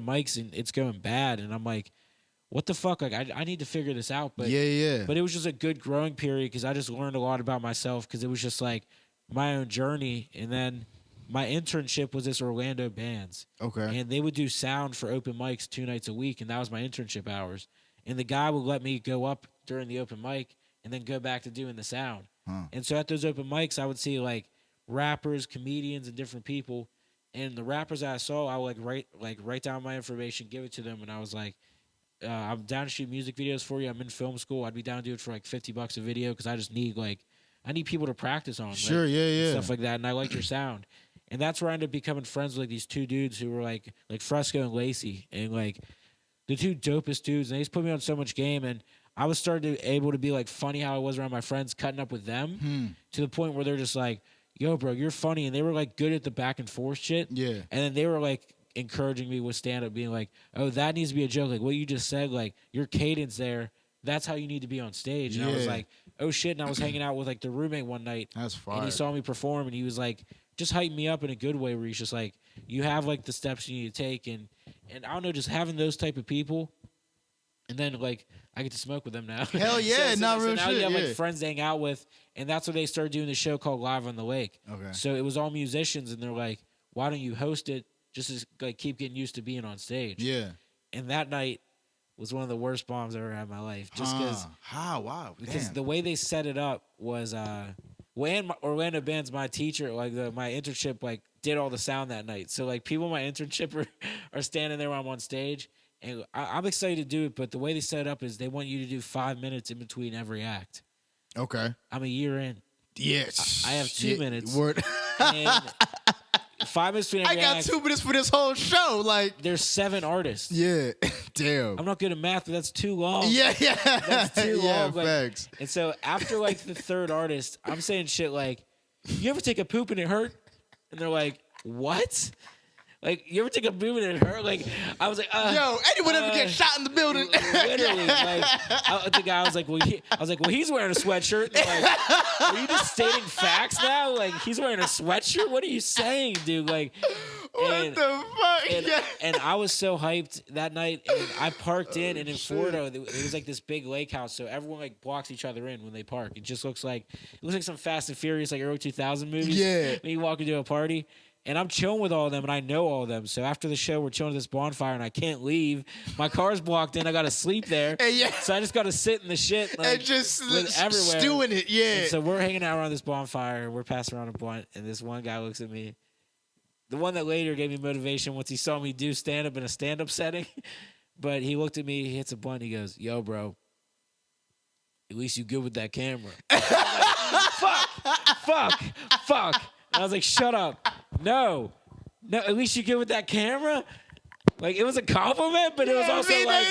mics and it's going bad, and I'm like, what the fuck? Like, I need to figure this out. But Yeah. But it was just a good growing period because I just learned a lot about myself because it was just like my own journey. And then my internship was this Orlando Bands. Okay. And they would do sound for open mics 2 nights a week, and that was my internship hours. And the guy would let me go up during the open mic and then go back to doing the sound. And so at those open mics, I would see like rappers, comedians, and different people. And the rappers that I saw, I would write down my information, give it to them, and I was like, I'm down to shoot music videos for you. I'm in film school. I'd be down to do it for like $50 a video because I just need I need people to practice on. Sure, yeah. Stuff like that. And I like your sound. And that's where I ended up becoming friends with like these two dudes who were like Fresco and Lacey, and like the two dopest dudes. And they just put me on so much game, and I was able to be like funny how I was around my friends, cutting up with them to the point where they're just like, yo, bro, you're funny. And they were like good at the back and forth shit. Yeah. And then they were like encouraging me with stand up, being like, oh, that needs to be a joke. Like what you just said, like your cadence there, that's how you need to be on stage. And I was like, oh shit. And I was hanging out with like the roommate one night. That's fire. And he saw me perform, and he was like, just hyped me up in a good way where he's just like, you have like the steps you need to take. And I don't know, just having those type of people. And then like I get to smoke with them now. Hell yeah, so real now shit. you have like friends to hang out with, and that's when they started doing the show called Live on the Lake. Okay. So it was all musicians, and they're like, why don't you host it? Just to like keep getting used to being on stage. Yeah. And that night was one of the worst bombs I've ever had in my life. Just because the way they set it up was when Orlando Band's my teacher, like my internship, like did all the sound that night. So like people in my internship are standing there when I'm on stage. And I'm excited to do it, but the way they set it up is they want you to do 5 minutes in between every act. Okay. I'm a year in. Yes. I have 2 minutes. Word. And 5 minutes between every act. I got 2 minutes for this whole show. Like, there's 7 artists. Yeah. Damn. I'm not good at math, but that's too long. Yeah. That's too long. Yeah, Like, facts. and so after like the third artist, I'm saying shit like, you ever take a poop and it hurt? And they're like, what? Like, you ever take a poop and it hurt? Like, I was like, yo, anyone ever get shot in the building? Literally, like, the guy was like, well, he's wearing a sweatshirt. And they're like, are you just stating facts now? Like, he's wearing a sweatshirt? What are you saying, dude? Like, what the fuck? And I was so hyped that night. And I parked in Florida, it was like this big lake house, so everyone like blocks each other in when they park. It just looks like some Fast and Furious, like early 2000 movies. Yeah. When you walk into a party. And I'm chilling with all of them, and I know all of them. So after the show, we're chilling at this bonfire, and I can't leave. My car's blocked in. I got to sleep there. So I just got to sit in the shit. Like, and just everywhere. stewing it, yeah. And so we're hanging out around this bonfire. We're passing around a blunt, and this one guy looks at me. The one that later gave me motivation once he saw me do stand-up in a stand-up setting. But he looked at me, he hits a blunt, he goes, yo, bro, at least you good with that camera. Fuck. And I was like, shut up. No, at least you good with that camera? Like, it was a compliment, but it was also like,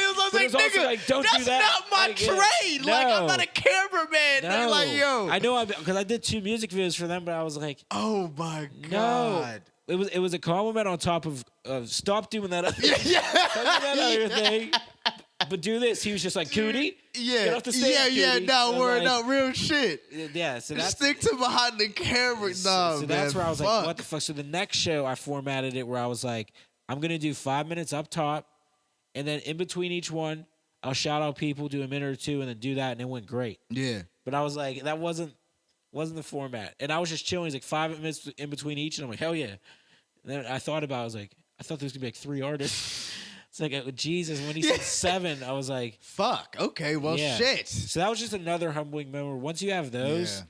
don't do that. That's not my trade. No. Like, I'm not a cameraman. No. Like, yo. I know, because I did 2 music videos for them, but I was like, oh, my no. God. It was a compliment on top of stop doing that other, other thing. But do this. He was just like, Cootie. Yeah. Get off the stage, Cootie. No, word, like, no, real shit. Yeah, so that's... Stick to behind the camera. So that's where I was like, what the fuck? So the next show, I formatted it where I was like, I'm going to do 5 minutes up top, and then in between each one, I'll shout out people, do a minute or two, and then do that, and it went great. Yeah. But I was like, that wasn't the format. And I was just chilling. He's like 5 minutes in between each, and I'm like, hell yeah. And then I thought about it. I was like, I thought there was going to be like 3 artists. It's like, Jesus, when he said 7, I was like... Fuck, okay, well, shit. So that was just another humbling moment. Once you have those,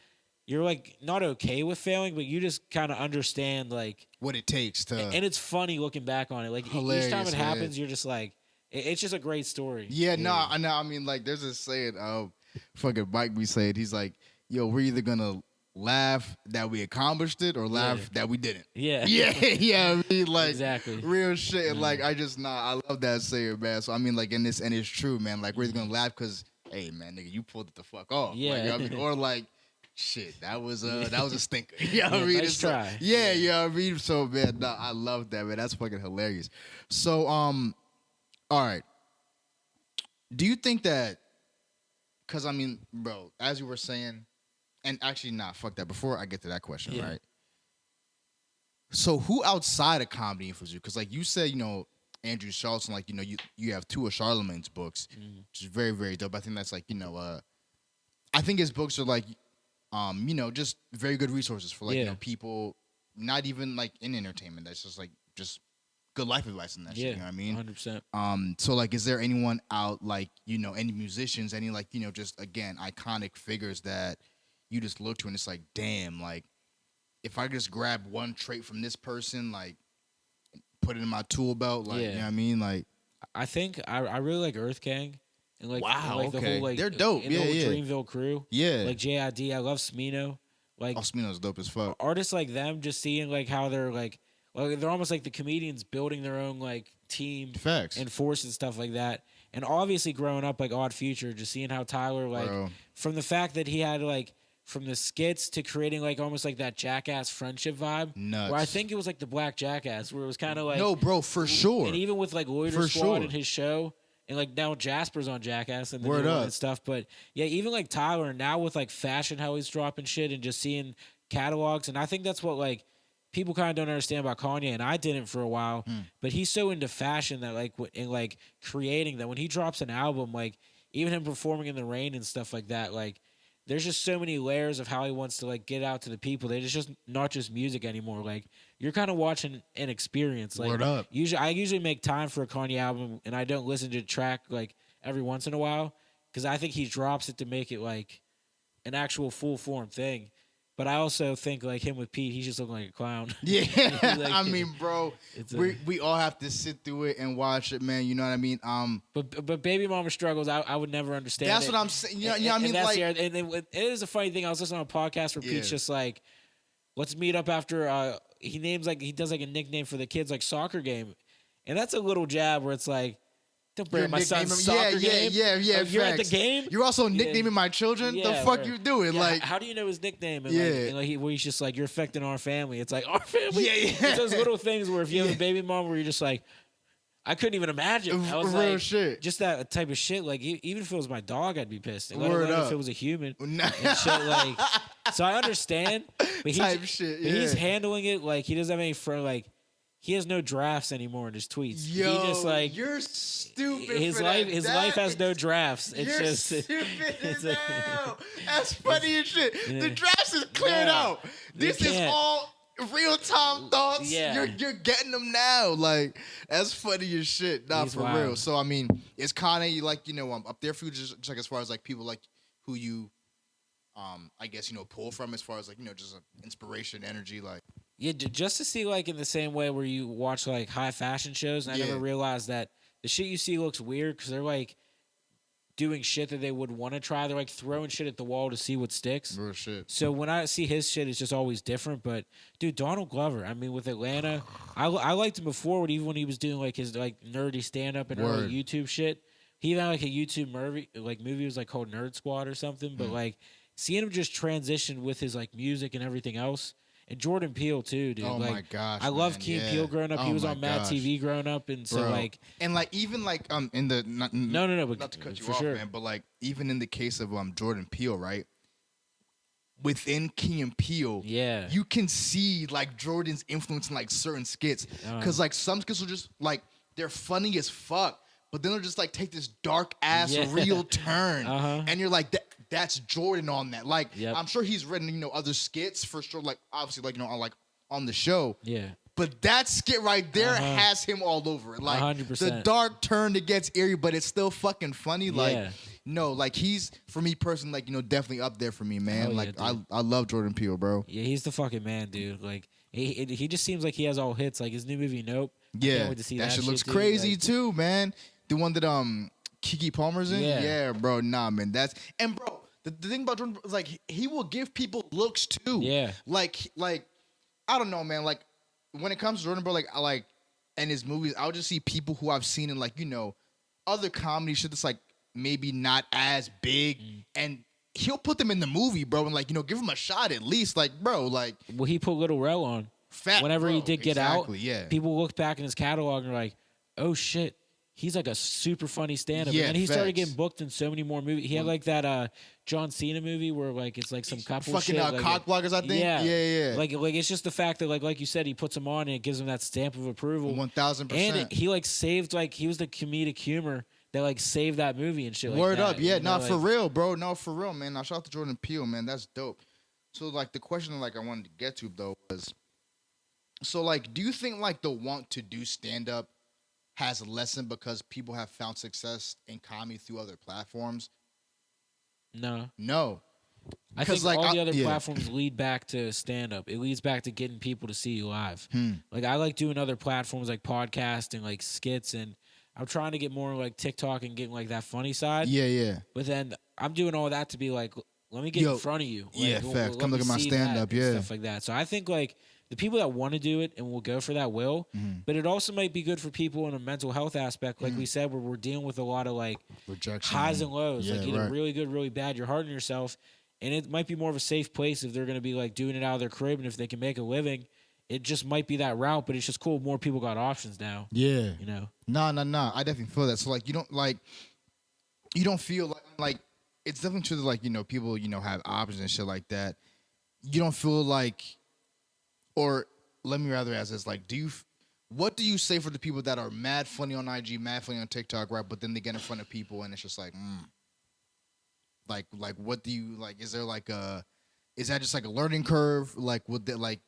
you're like not okay with failing, but you just kind of understand like... what it takes to... And it's funny looking back on it. Like hilarious, each time it happens, you're just like... It's just a great story. Yeah, no, I mean, like, there's this saying, fucking Mike be saying, he's like, yo, we're either going to laugh that we accomplished it or laugh that we didn't. Yeah. I mean, like, exactly. Real shit. Like, I love that saying, man. So, I mean, like, and it's true, man. Like, we're either going to laugh because, hey, man, nigga, you pulled it the fuck off. Yeah. Like, you know what I mean? Or, like, shit, that was a stinker. You know what I mean? Nice try. Yeah, you know what I mean? So, man, no, I love that, man. That's fucking hilarious. So, all right. Do you think that, because, I mean, bro, as you were saying, and actually, fuck that. Before I get to that question, right? So who outside of comedy influenced you? Because, like you said, you know, Andrew Schultz, and like you have two of Charlemagne's books, which is very very dope. I think that's like I think his books are like just very good resources for like people not even like in entertainment. That's just like just good life advice and that shit. You know what I mean? 100%. So like, is there anyone out like any musicians, any like just again iconic figures that you just look to and it's like, damn, like if I just grab one trait from this person, like put it in my tool belt, like you know what I mean? Like I think I really like Earth Gang. And like, wow, and like the whole like they're dope. And the whole Dreamville crew. Yeah. Like JID, I love Smino. Like Smino's dope as fuck. Artists like them, just seeing like how they're like they're almost like the comedians building their own like team Facts. and force and stuff like that. And obviously growing up like Odd Future, just seeing how Tyler from the fact that he had like from the skits to creating like almost like that Jackass friendship vibe. Nuts. Where I think it was like the Black Jackass, where it was kind of like no, bro, for sure. And even with like Loiter Squad and his show. And like now Jasper's on Jackass and the new one and stuff. But yeah, even like Tyler now with like fashion, how he's dropping shit and just seeing catalogs. And I think that's what like people kind of don't understand about Kanye. And I didn't for a while, but he's so into fashion that like and like creating that when he drops an album, like even him performing in the rain and stuff like that, like there's just so many layers of how he wants to like get out to the people. It's just not just music anymore. Like you're kind of watching an experience. Like word up. I usually make time for a Kanye album, and I don't listen to the track like every once in a while because I think he drops it to make it like an actual full form thing. But I also think like him with Pete, he's just looking like a clown. Yeah, like, I mean, bro, we all have to sit through it and watch it, man. You know what I mean? But Baby Mama struggles. I would never understand. That's what I'm saying. You know what I mean? Like, and it is a funny thing. I was listening to a podcast where Pete's just like, let's meet up after. He does like a nickname for the kids like soccer game, and that's a little jab where it's like. Don't bring my son's soccer game. Yeah. You're at the game. You're also nicknaming my children. The fuck you doing? Yeah, like, how do you know his nickname? And like where he's just like, you're affecting our family. It's like our family. It's those little things where if you have a baby mom, where you're just like, I couldn't even imagine. I was real like, shit. Just that type of shit. Like even if it was my dog, I'd be pissed. Let Word alone up. if it was a human and shit. Like, so I understand, but he's handling it like he doesn't have any like. He has no drafts anymore in his tweets. Yo, he just like you're stupid. His life has no drafts. It's you're just stupid now. That's funny as shit. The drafts is cleared out. This is all real time thoughts. Yeah. You're getting them now. Like that's funny as shit. Nah, He's for wild. real. So I mean, is Kanye like up there for you just like as far as like people like who you I guess pull from as far as like just inspiration, energy, like. Yeah, just to see like in the same way where you watch like high fashion shows, and I never realized that the shit you see looks weird because they're like doing shit that they would want to try. They're like throwing shit at the wall to see what sticks. Real shit. So when I see his shit, it's just always different. But dude, Donald Glover, I mean, with Atlanta, I liked him before, even when he was doing like his like nerdy stand up and early YouTube shit. He even had like a YouTube movie was like called Nerd Squad or something. But like seeing him just transition with his like music and everything else. And Jordan Peele too, dude. Oh like, my gosh, I love Key and Peele growing up. He was on Mad TV growing up, and so like, and like even like in the no, but not to cut you for off, sure. man, but like even in the case of Jordan Peele, right? Within Key and Peele, you can see like Jordan's influence in like certain skits, because like some skits are just like they're funny as fuck, but then they'll just like take this dark ass real turn, and you're like that's Jordan on that. Like I'm sure he's written other skits for sure. Like obviously like on the show. Yeah. But that skit right there has him all over it. Like 100%. the dark turn that gets eerie, but it's still fucking funny. Like no, like he's for me personally, like definitely up there for me, man. Like I love Jordan Peele, bro. Yeah, he's the fucking man, dude. Like he just seems like he has all hits. Like his new movie, Nope. Yeah, I can't wait to see that shit looks dude. crazy like, too, man. The one that Keke Palmer's in. Yeah, bro. Nah, man. Bro. The thing about Jordan is like he will give people looks too. Yeah. Like I don't know, man. Like when it comes to Jordan, bro, like I like in his movies, I'll just see people who I've seen in like other comedy shit that's like maybe not as big, and he'll put them in the movie, bro, and like give them a shot at least, like bro, like. Well, he put Little Rel on. Fat, whenever bro. he did Get Out, yeah. people looked back in his catalog and were like, "Oh shit." he's like a super funny stand-up. Yeah, and he started facts. getting booked in so many more movies. He had like that John Cena movie where like it's like some couple Fucking shit. Like, cock blockers, I think. Yeah. Like it's just the fact that like you said, he puts him on and it gives him that stamp of approval. 1000%. And he like saved like he was the comedic humor that like saved that movie and shit. Word like that. up, yeah, You know, for real, bro. No, for real, man. Now shout out to Jordan Peele, man. That's dope. So like the question like I wanted to get to though was, so like, do you think like the want to do stand up has lessened because people have found success in comedy through other platforms? No. I think like, all the other platforms lead back to stand up. It leads back to getting people to see you live. Like I like doing other platforms like podcasting, like skits, and I'm trying to get more like TikTok and getting like that funny side. Yeah. But then I'm doing all that to be like, let me get in front of you. Like, facts. Come look at my stand up, stuff like that. So I think like the people that want to do it and will go for that will, but it also might be good for people in a mental health aspect, like we said, where we're dealing with a lot of like rejection, highs and lows, yeah, like either right. really good, really bad. You're hard on yourself, and it might be more of a safe place if they're going to be like doing it out of their crib, and if they can make a living, it just might be that route. But it's just cool. More people got options now. Yeah, you know. Nah. I definitely feel that. So like, you don't feel like it's definitely true that like people have options and shit like that. You don't feel like, or let me rather ask this: like, what do you say for the people that are mad funny on IG, mad funny on TikTok, right? But then they get in front of people and it's just like, like what do you like? Is there like is that just like a learning curve? Like, would that like,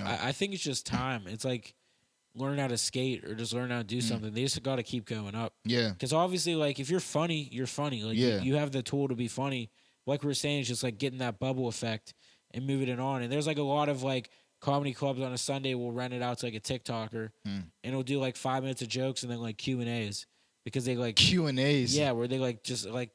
I think it's just time. It's like learn how to skate or just learn how to do something. They just got to keep going up. Yeah. Because obviously, like, if you're funny, you're funny. Like, you have the tool to be funny. Like we were saying, it's just like getting that bubble effect and moving it on. And there's like a lot of like comedy clubs on a Sunday will rent it out to like a TikToker and it'll do like 5 minutes of jokes and then like Q&As because they like Q&As. Yeah, where they like just like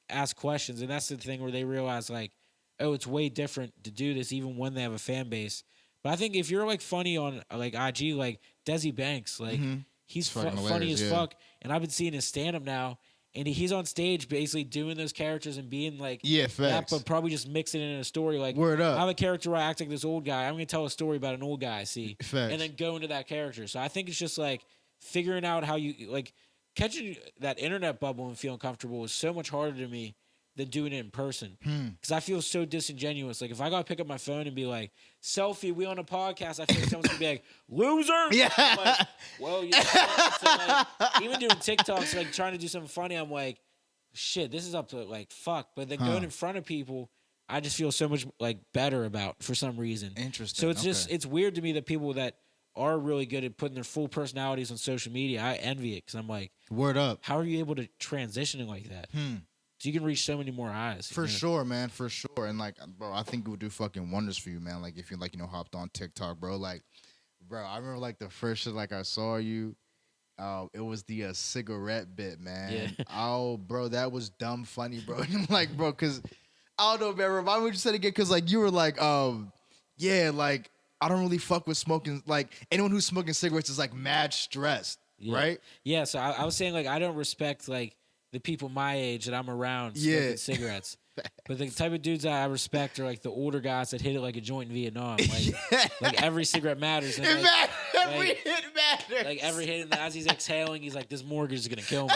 ask questions. And that's the thing where they realize like, oh, it's way different to do this even when they have a fan base. But I think if you're like funny on like IG, like Desi Banks, like he's funny as fuck. And I've been seeing his stand up now, and he's on stage basically doing those characters and being like facts. but probably just mixing it in a story. Like, word up. I have a character where I act like this old guy. I'm gonna tell a story about an old guy I see, facts. and then go into that character. So I think it's just like figuring out how you like catching that internet bubble and feeling comfortable is so much harder to me than doing it in person. Because I feel so disingenuous. Like, if I got to pick up my phone and be like, selfie, we on a podcast, I feel like someone's going to be like, loser! Yeah. I'm like, well, you know, so like, even doing TikToks, like, trying to do something funny, I'm like, shit, this is up to, like, fuck. But then going in front of people, I just feel so much, like, better about for some reason. Interesting. So it's just, it's weird to me that people that are really good at putting their full personalities on social media, I envy it. Because I'm like, word up. How are you able to transitioning like that? So you can reach so many more eyes. For sure, man. For sure. And like, bro, I think it would do fucking wonders for you, man. Like, if you like, hopped on TikTok, bro. Like, bro, I remember like the first shit like I saw you. It was the cigarette bit, man. Yeah. Oh, bro, that was dumb funny, bro. I'm like, bro, because I don't know, man. Remind me what you said again, because like you were like, yeah, like I don't really fuck with smoking. Like anyone who's smoking cigarettes is like mad stressed, right? Yeah. So I was saying like I don't respect like the people my age that I'm around smoking cigarettes. But the type of dudes that I respect are like the older guys that hit it like a joint in Vietnam. Like every cigarette matters. And every hit matters. Like every hit, and as he's exhaling, he's like, "This mortgage is gonna kill me."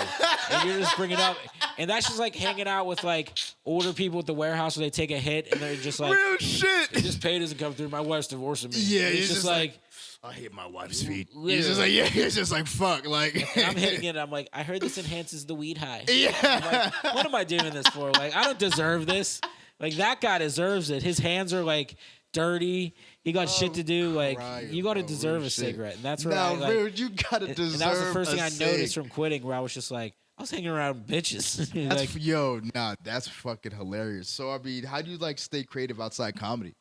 And you're just bringing up, and that's just like hanging out with like older people at the warehouse where they take a hit and they're just like, real shit. This pay doesn't come through. My wife's divorcing me. Yeah, it's just like I hate my wife's feet. He's just like, it's just like, fuck. Like, and I'm hitting it. I'm like, I heard this enhances the weed high. Yeah. I'm like, what am I doing this for? Like, I don't deserve this. Like, that guy deserves it. His hands are like dirty. He got shit to do. Like, you got to deserve a cigarette. And that's where you got to deserve. And that was the first thing I noticed from quitting, where I was just like, I was hanging around bitches. Like, that's fucking hilarious. So, I mean, how do you like stay creative outside comedy?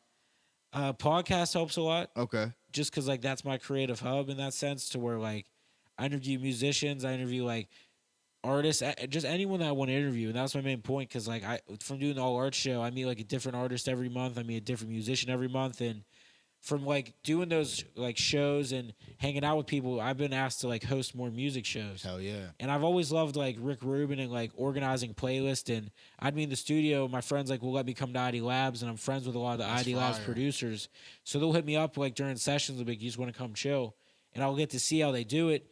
Podcast helps a lot. Okay. Just because like that's my creative hub in that sense, to where like I interview musicians, I interview like artists, just anyone that I want to interview, and that was my main point. Because like from doing the all art show, I meet like a different artist every month. I meet a different musician every month, and from like doing those like shows and hanging out with people, I've been asked to like host more music shows. Hell yeah. And I've always loved like Rick Rubin and like organizing playlists. And I'd be in the studio, my friends like will let me come to ID Labs, and I'm friends with a lot of the ID Labs producers. So they'll hit me up like during sessions, they'll be like, you just want to come chill. And I'll get to see how they do it.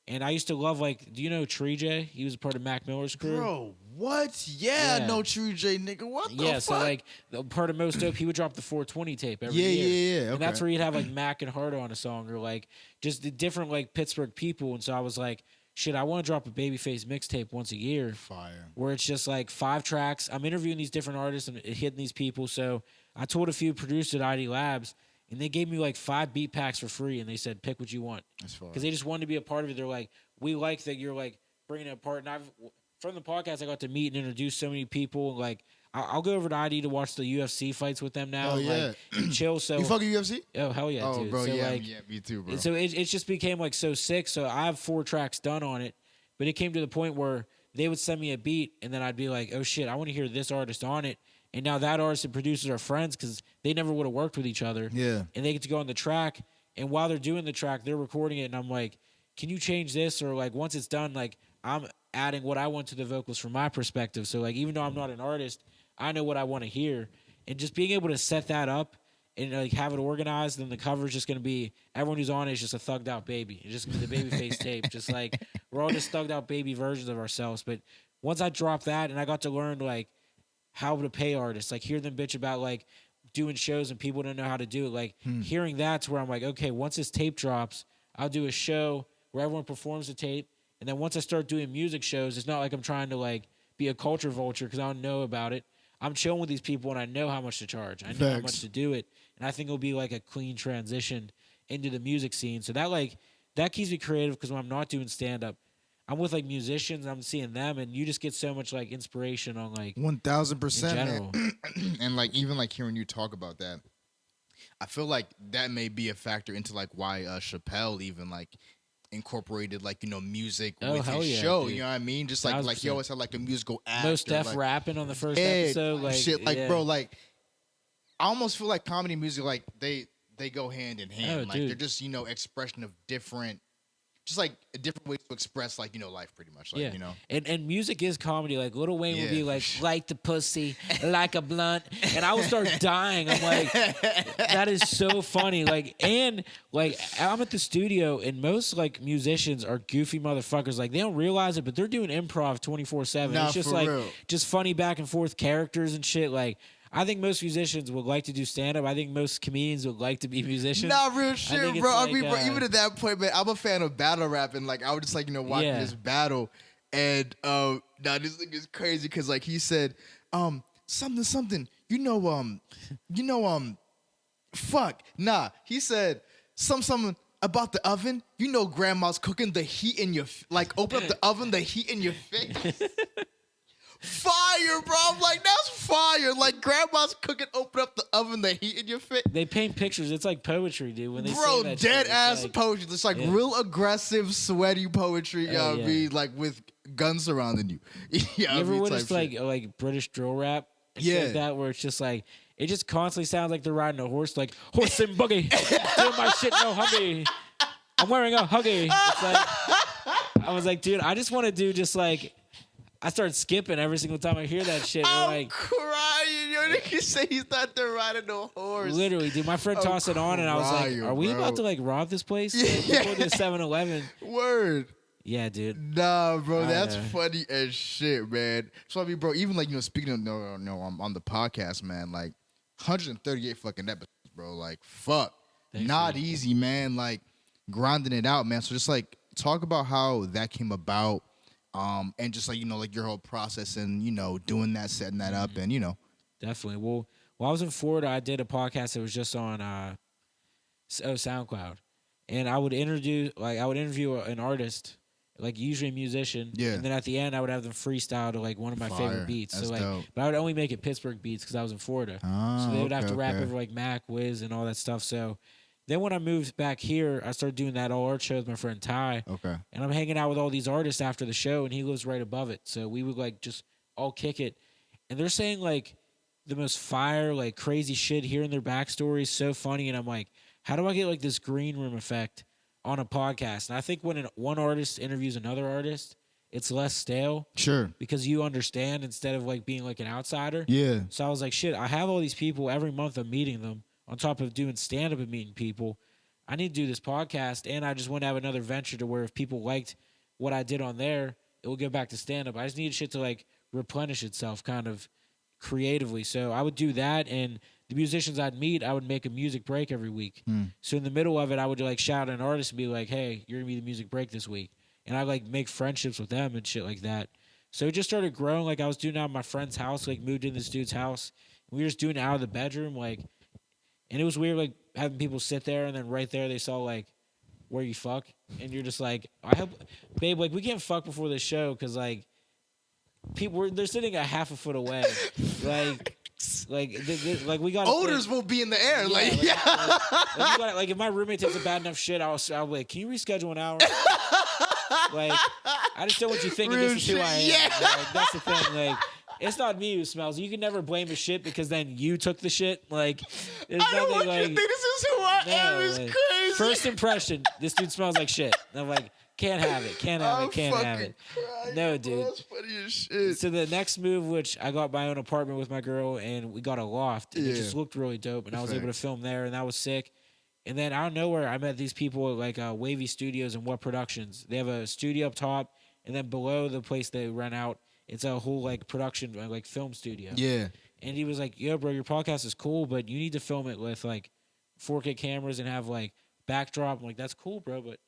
And I used to love, like, do you know Tree J? He was a part of Mac Miller's crew. Bro, what? Yeah, Yeah. no True J, nigga. What the Yeah, fuck? so like the part of Most Dope, he would drop the 420 tape every Yeah, year. yeah, yeah, And that's okay. where you'd have like Mac and Hardo on a song, or like just the different like Pittsburgh people. And so I was like, shit, I want to drop a Babyface mixtape once a year Fire. where it's just like 5 tracks. I'm interviewing these different artists and hitting these people. So I told a few producers at ID Labs, and they gave me like 5 beat packs for free, and they said, pick what you want. That's fire. Because they just wanted to be a part of it. They're like, we like that you're like bringing it apart. And from the podcast, I got to meet and introduce so many people. Like, I'll go over to ID to watch the UFC fights with them now. Oh, and, yeah. like, and chill. So You fucking UFC? oh hell yeah, Oh, dude. bro, So, yeah, like, yeah, me too, bro. so it just became like so sick. So I have 4 tracks done on it, but it came to the point where they would send me a beat, and then I'd be like, oh shit, I want to hear this artist on it. And now that artist and producers are friends because they never would have worked with each other. Yeah. And they get to go on the track, and while they're doing the track, they're recording it, and I'm like, can you change this? Or like once it's done, like I'm adding what I want to the vocals from my perspective. So like even though I'm not an artist, I know what I want to hear. And just being able to set that up and like have it organized, and the cover is just gonna be everyone who's on it is just a thugged out baby. It's just gonna be the Babyface tape. Just like we're all just thugged out baby versions of ourselves. But once I dropped that and I got to learn like how to pay artists, like hear them bitch about like doing shows and people don't know how to do it. Like hearing that's where I'm like, okay, once this tape drops, I'll do a show where everyone performs the tape. And then once I start doing music shows, it's not like I'm trying to like be a culture vulture because I don't know about it. I'm chilling with these people and I know how much to charge. I know how Facts. much to do it. And I think it'll be like a clean transition into the music scene. So that keeps me creative because when I'm not doing stand up, I'm with like musicians, I'm seeing them, and you just get so much like inspiration on like 1000%, in general. man. And like even like hearing you talk about that, I feel like that may be a factor into like why Chappelle even like incorporated like music Oh, with hell his yeah, show. dude. You know what I mean? Just like he 1000%. always had like a musical act. Most or, Def like, rapping on the first yeah, episode, like shit, like yeah. bro, like I almost feel like comedy and music like they go hand in hand. Oh, like dude. they're just expression of different, just like a different way to express like life pretty much. Like, yeah. And music is comedy. Like Lil Wayne would Yeah, be for like, sure. light the pussy like a blunt, and I would start dying. I'm like, that is so funny. Like, and like I'm at the studio, and most like musicians are goofy motherfuckers. Like they don't realize it, but they're doing improv 24/7. Nah, It's just for like real. just funny back and forth characters and shit. Like I think most musicians would like to do stand up. I think most comedians would like to be musicians. Not real think shit, it's bro. I like, mean, bro, even at that point, man, I'm a fan of battle rap, and like I was just like, watching Yeah. this battle, and now this thing is crazy because like he said, something, fuck, nah, he said something about the oven. Grandma's cooking the heat in your like open up the oven, the heat in your face. Fire, bro. I'm like, that's fire. Like, grandma's cooking, open up the oven, the heat in your face. They paint pictures. It's like poetry, dude. When they Bro, say that dead shit, it's ass like, poetry. It's like yeah. real aggressive, sweaty poetry. You know what I yeah. mean? Like with guns surrounding you. Yeah, You ever witnessed type like British drill rap? And Yeah. shit like that, where it's just like it just constantly sounds like they're riding a horse, like horse and buggy, doing my shit no huggy. I'm wearing a huggy. It's like I was like, dude, I just want to do just like I start skipping every single time I hear that shit. I'm Like crying. Yo, nigga say he's not there riding no horse. literally, dude. My friend I'm tossed it on, and I was like, crying, "Are we bro. about to like rob this place? Yeah. Like, before the 7-Eleven?" Word. Yeah, dude. Nah, bro, I that's know. funny as shit, man. So I mean, bro, even like speaking of I'm on the podcast, man. Like 138 fucking episodes, bro. Like fuck, Thanks, not dude. easy, man. Like grinding it out, man. So just like talk about how that came about, and just like like your whole process and doing that, setting that up, and Definitely. Well, while I was in Florida, I did a podcast that was just on SoundCloud, and I would interview an artist, like usually a musician, Yeah. and then at the end I would have them freestyle to like one of my Fire. favorite beats. That's so like, dope. but I would only make it Pittsburgh beats because I was in Florida, Ah, so they would have to okay, rap okay. over like Mac, Wiz, and all that stuff. So then when I moved back here, I started doing that all art show with my friend Ty. Okay. And I'm hanging out with all these artists after the show, and he lives right above it. So we would like just all kick it. And they're saying like the most fire, like crazy shit, hearing their backstories, so funny. And I'm like, how do I get like this green room effect on a podcast? And I think when one artist interviews another artist, it's less stale Sure. because you understand instead of like being like an outsider. Yeah. So I was like, shit, I have all these people every month. I'm meeting them on top of doing stand up and meeting people. I need to do this podcast, and I just want to have another venture to where if people liked what I did on there, it will go back to stand up. I just need shit to like replenish itself kind of creatively. So I would do that, and the musicians I'd meet, I would make a music break every week. So in the middle of it, I would like shout at an artist and be like, "Hey, you're gonna be the music break this week," and I like make friendships with them and shit like that. So it just started growing. Like I was doing it out of my friend's house, like moved in this dude's house. We were just doing it out of the bedroom, like, and it was weird, like having people sit there and then right there they saw like where you fuck, and you're just like, I hope, babe, like we can't fuck before the show because like they're sitting a half a foot away, like. Like we got Odors will be in the air, like if my roommate takes a bad enough shit, I'll be like, can you reschedule an hour? Like I just don't want you thinking Real this is who I am. shit, yeah. Like, that's the thing. Like it's not me who smells. You can never blame a shit because then you took the shit. Like there's I don't nothing want you to like. think this is who I am. It's like, crazy. First impression, this dude smells like shit. And I'm like, can't have it. Can't have it. Can't have it. Crying, No, bro. dude. That's funny as shit. So the next move, which I got my own apartment with my girl, and we got a loft, and it Yeah. just looked really dope, and I was able to Facts. film there, and that was sick. And then out of nowhere, I met these people at like Wavy Studios and What Productions. They have a studio up top, and then below the place they rent out, it's a whole like production like film studio. Yeah. And he was like, "Yo, bro, your podcast is cool, but you need to film it with like 4K cameras and have like backdrop." I'm like, "That's cool, bro, but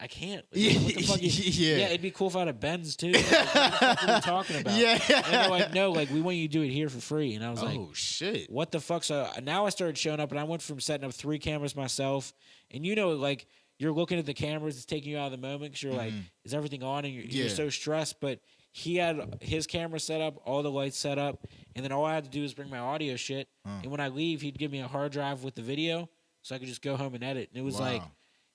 I can't." Like, what the fuck Yeah. it'd be cool if I had a Benz too. Like, what the fuck are you talking about? Yeah. And they're like, "No, like we want you to do it here for free." And I was like, Oh shit. "What the fuck?" So now I started showing up, and I went from setting up 3 cameras myself, and like you're looking at the cameras, it's taking you out of the moment because you're like, "Is everything on?" And you're Yeah. so stressed, but. He had his camera set up, all the lights set up, and then all I had to do was bring my audio shit. And when I leave, he'd give me a hard drive with the video, so I could just go home and edit. And it was like,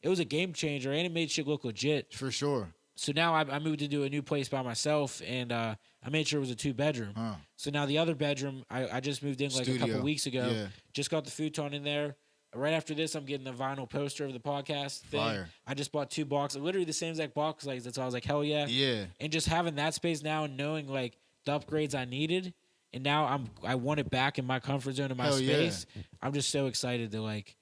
it was a game changer, and it made shit look legit. For sure. So now I moved into a new place by myself, and I made sure it was a 2-bedroom. So now the other bedroom, I just moved in like a couple weeks ago. Yeah. Just got the futon in there. Right after this, I'm getting the vinyl poster of the podcast thing. Fire. I just bought 2 boxes, literally the same exact box. Like that's why I was like, hell yeah. Yeah. And just having that space now and knowing like the upgrades I needed, and now I want it back in my comfort zone in my Hell yeah. space. I'm just so excited to like.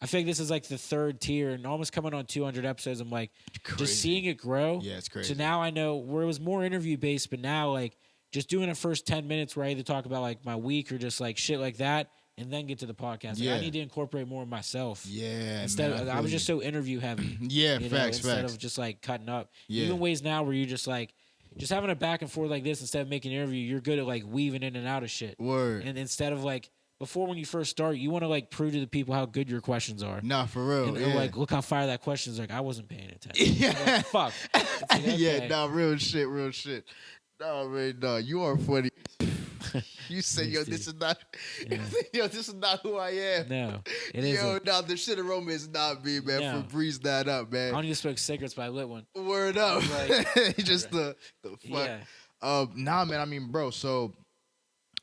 I feel like this is like the 3rd tier and almost coming on 200 episodes. I'm like, Crazy. just seeing it grow. Yeah, it's crazy. So now I know where it was more interview based, but now like just doing the first 10 minutes where I either talk about like my week or just like shit like that. And then get to the podcast. Like, Yeah. I need to incorporate more of myself. Yeah. Instead man, of, I was just so interview heavy. Yeah, you know, facts, instead facts. of just like cutting up. Yeah. Even ways now where you just like just having a back and forth like this instead of making an interview, you're good at like weaving in and out of shit. Word. And instead of like before when you first start, you want to like prove to the people how good your questions are. Nah, for real. And yeah. they're like, look how fire that question is. Like, I wasn't paying attention. Yeah. Like, fuck. It's like, Yeah, okay. nah, real shit, real shit. Nah, man, nah, you are funny. You say, yo, this is not, Yeah. yo, this is not who I am. No, it Yo, isn't. nah, the shit aroma is not me, man. No. Febreze that up, I man. don't even smoke cigarettes, but I lit one. Word up. Like- Just the fuck. Yeah. Nah, man. I mean, bro. So,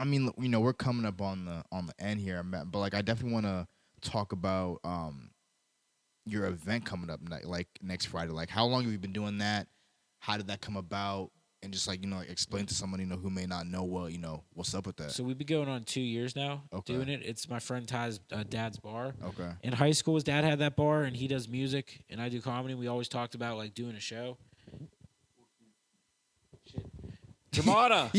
I mean, you know, we're coming up on the end here, man. But like, I definitely want to talk about your event coming up like next Friday. Like, how long have you been doing that? How did that come about? And just like, you know, explain to somebody, you know, who may not know what's up with that. So we've been going on 2 years now Okay. doing it. It's my friend Ty's dad's bar. Okay. In high school, his dad had that bar, and he does music, and I do comedy. We always talked about like doing a show. Shit. Jamada.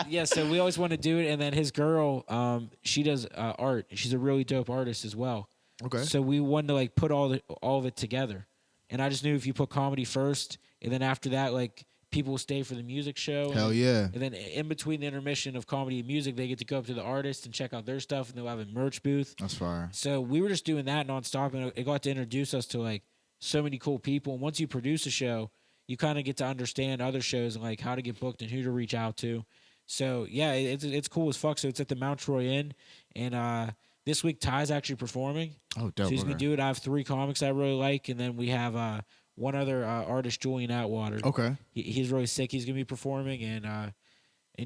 Yeah. So we always want to do it, and then his girl, she does art. She's a really dope artist as well. Okay. So we wanted to like put all of it together, and I just knew if you put comedy first, and then after that, like people will stay for the music show. Hell yeah. And then in between the intermission of comedy and music, they get to go up to the artist and check out their stuff, and they'll have a merch booth. That's fire. So we were just doing that nonstop, and it got to introduce us to like so many cool people. And once you produce a show, you kind of get to understand other shows and like how to get booked and who to reach out to. So yeah, it's cool as fuck. So it's at the Mount Troy Inn, and this week Ty's actually performing. Oh, dope. So he's gonna do it. I have 3 comics I really like, and then we have one other artist, Julian Atwater. Okay. He's really sick. He's gonna be performing, and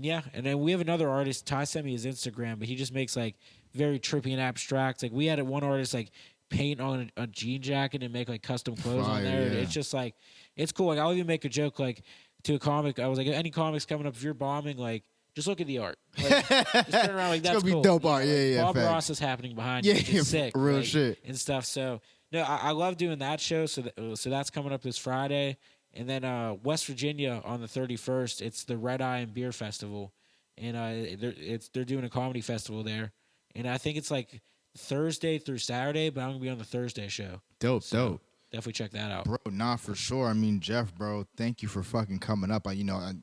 yeah, and then we have another artist. Ty sent me his Instagram, but he just makes like very trippy and abstract. Like we had one artist like paint on a jean jacket and make like custom clothes on Fire, there. yeah. It's just like it's cool. Like I'll even make a joke like to a comic. I was like, any comics coming up, if you're bombing, like just look at the art. Like, just turn around like It's that's gonna be cool. dope art. Yeah, Bob facts. Ross is happening behind Yeah, you, which is sick. real like, shit. and stuff. So no, I love doing that show. So that's coming up this Friday, and then West Virginia on the 31st. It's the Red Eye and Beer Festival, and they're doing a comedy festival there, and I think it's like Thursday through Saturday, but I'm gonna be on the Thursday show. Dope. Definitely check that out. Bro, nah, for sure. I mean, Jeff, bro, thank you for fucking coming up.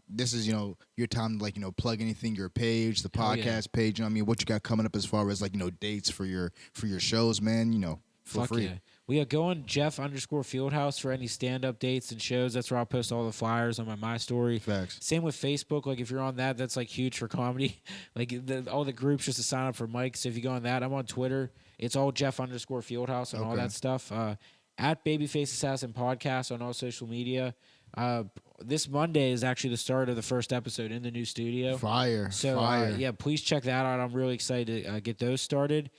This is, your time to, like, plug anything, your page, the podcast page, you know what I mean? What you got coming up as far as, like, dates for your shows, man, feel Fuck free. yeah. We are going Jeff_Fieldhouse for any stand-up dates and shows. That's where I'll post all the flyers on my story. Facts. Same with Facebook. Like, if you're on that, that's, like, huge for comedy. Like, all the groups just to sign up for mics. So if you go on that, I'm on Twitter. It's all Jeff_Fieldhouse and all that stuff. At Babyface Assassin Podcast on all social media. This Monday is actually the start of the first episode in the new studio. Fire. So, yeah, please check that out. I'm really excited to get those started.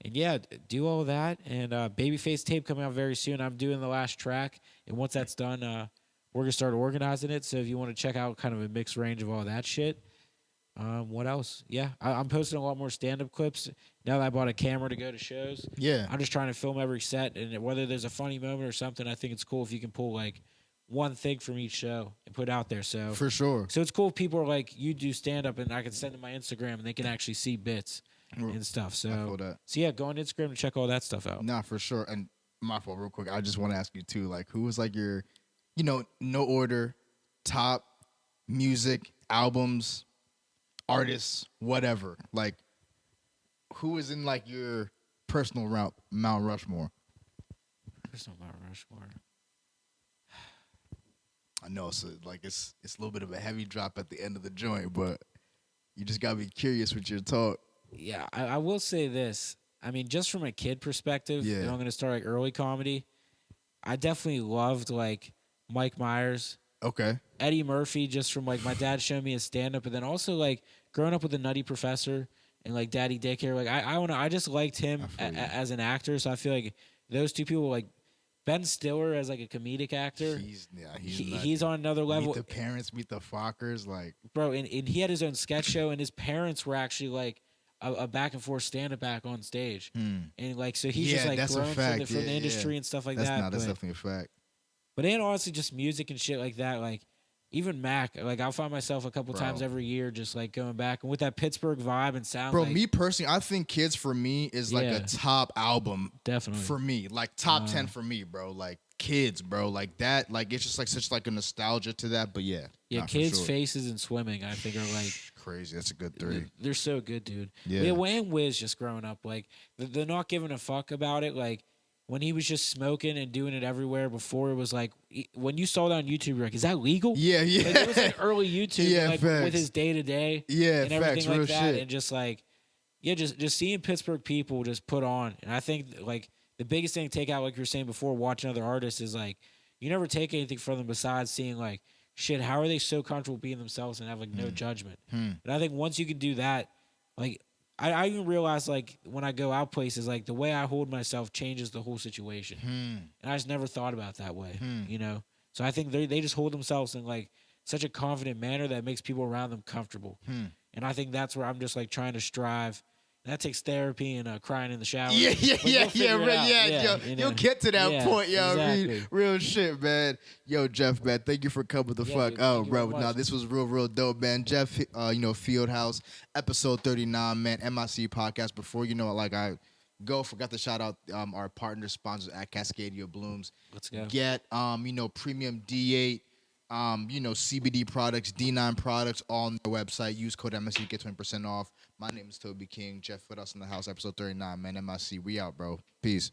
And, yeah, do all that. And Babyface tape coming out very soon. I'm doing the last track. And once that's done, we're going to start organizing it. So if you want to check out kind of a mixed range of all that shit. What else? Yeah, I'm posting a lot more stand-up clips now that I bought a camera to go to shows. Yeah. I'm just trying to film every set, and whether there's a funny moment or something, I think it's cool if you can pull like one thing from each show and put it out there. So For sure. So it's cool if people are like, you do stand-up, and I can send them my Instagram, and they can actually see bits and stuff. So, I feel that. So yeah, go on Instagram and check all that stuff out. Nah, for sure. And my fault, real quick, I just want to ask you, too, like, who was, like, your, no order, top music, albums, artists, whatever. Like, who is in, like, your personal Mount Rushmore? Personal Mount Rushmore. I know it's a little bit of a heavy drop at the end of the joint, but you just gotta be curious with your talk. Yeah, I will say this. I mean, just from a kid perspective, Yeah. and I'm gonna start like early comedy. I definitely loved like Mike Myers. Okay. Eddie Murphy, just from like my dad showing me his stand up, and then also like growing up with the Nutty Professor and like Daddy Daycare. Like I don't know, I just liked him as an actor. So I feel like those two people, like Ben Stiller as like a comedic actor, he's on another level. Meet the Parents, Meet the Fockers, like bro, and he had his own sketch show, and his parents were actually like a back and forth stand up back on stage, and like so he's just like grown from the industry and stuff like that. That's definitely a fact. But then honestly, just music and shit like that, like even Mac, like I'll find myself a couple times every year just like going back and with that Pittsburgh vibe and sound. Bro, like, me personally, I think Kids for me is like a top album. Definitely. For me, like top 10 for me, bro. Like Kids, bro. Like that, like it's just like such like a nostalgia to that. But yeah. Yeah, Kids, Faces, and Swimming, I think are like crazy. That's a good three. They're so good, dude. Yeah. And Wiz just growing up, like they're not giving a fuck about it, like. When he was just smoking and doing it everywhere before, it was like when you saw that on YouTube, you're like, "Is that legal?" Yeah. Like, it was like early YouTube, like, facts. with his day to day, and everything like that, and just like, just seeing Pittsburgh people just put on, and I think like the biggest thing to take out, like you were saying before, watching other artists is like you never take anything from them besides seeing like, shit, how are they so comfortable being themselves and have like no judgment? And I think once you can do that, like. I even realize, like, when I go out places, like, the way I hold myself changes the whole situation. And I just never thought about it that way, you know? So I think they just hold themselves in, like, such a confident manner that makes people around them comfortable. And I think that's where I'm just, like, trying to strive. And that takes therapy and crying in the shower. You'll get to that point, yo. Exactly. Real shit, man. Yo, Jeff, man, thank you for coming the fuck out, bro. Nah, this was real dope, man. Jeff, Fieldhouse, episode 39, man, MIC podcast. Before I forgot to shout out our partner sponsors at Cascadia Blooms. Let's go. Get premium D8. CBD products, D9 products, all on their website. Use code MSC, get 20% off. My name is Toby King. Jeff with us in the house, episode 39, man. MIC, we out, bro. Peace.